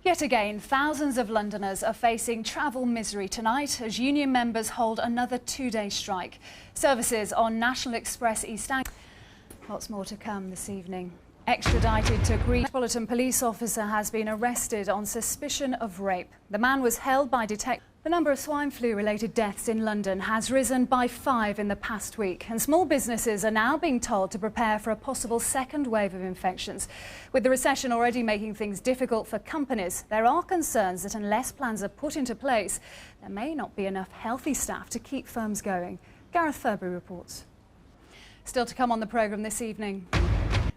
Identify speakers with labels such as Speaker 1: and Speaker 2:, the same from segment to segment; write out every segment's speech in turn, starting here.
Speaker 1: Yet again, thousands of Londoners are facing travel misery tonight as union members hold another two-day strike. Services on National Express East Anglia. Lots more to come this evening. Extradited to Greece, a Metropolitan Police officer has been arrested on suspicion of rape. The man was held by detectives. The number of swine flu-related deaths in London has risen by 5 in the past week, and small businesses are now being told to prepare for a possible second wave of infections. With the recession already making things difficult for companies, there are concerns that unless plans are put into place, there may not be enough healthy staff to keep firms going. Gareth Furbury reports. Still to come on the programme this evening.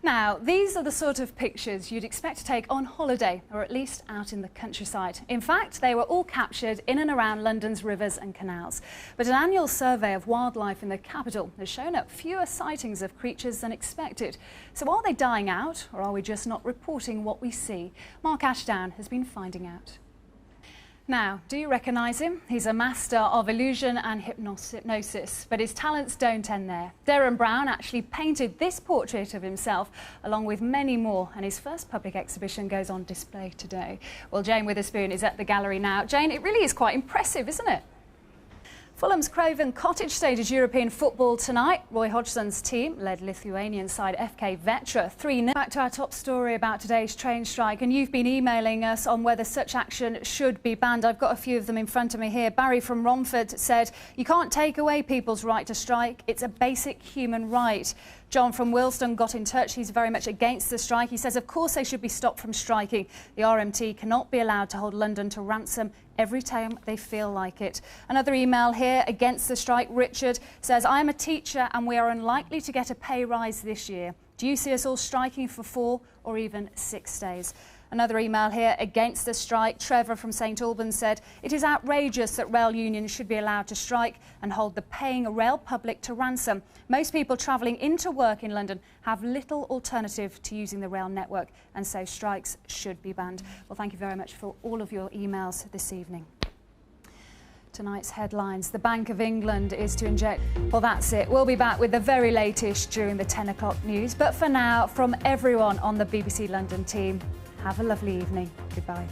Speaker 1: Now, these are the sort of pictures you'd expect to take on holiday, or at least out in the countryside. In fact, they were all captured in and around London's rivers and canals. But an annual survey of wildlife in the capital has shown up fewer sightings of creatures than expected. So are they dying out, or are we just not reporting what we see? Mark Ashdown has been finding out. Now, do you recognise him? He's a master of illusion and hypnosis, but his talents don't end there. Darren Brown actually painted this portrait of himself, along with many more, and his first public exhibition goes on display today. Well, Jane Witherspoon is at the gallery now. Jane, it really is quite impressive, isn't it? Fulham's Craven Cottage stages European football tonight. Roy Hodgson's team led Lithuanian side FK Vetra 3-0. Back to our top story about today's train strike, and you've been emailing us on whether such action should be banned. I've got a few of them in front of me here. Barry from Romford said, "You can't take away people's right to strike. It's a basic human right." John from Wilston got in touch. He's very much against the strike. He says, of course they should be stopped from striking. The RMT cannot be allowed to hold London to ransom every time they feel like it. Another email here against the strike. Richard says, I am a teacher and we are unlikely to get a pay rise this year. Do you see us all striking for 4 or even 6 days? Another email here against the strike. Trevor from St Albans said, it is outrageous that rail unions should be allowed to strike and hold the paying rail public to ransom. Most people travelling into work in London have little alternative to using the rail network, and so strikes should be banned. Well, thank you very much for all of your emails this evening. Tonight's headlines. The Bank of England is to inject... Well, that's it. We'll be back with the very latest during the 10 o'clock news. But for now, from everyone on the BBC London team, have a lovely evening. Goodbye.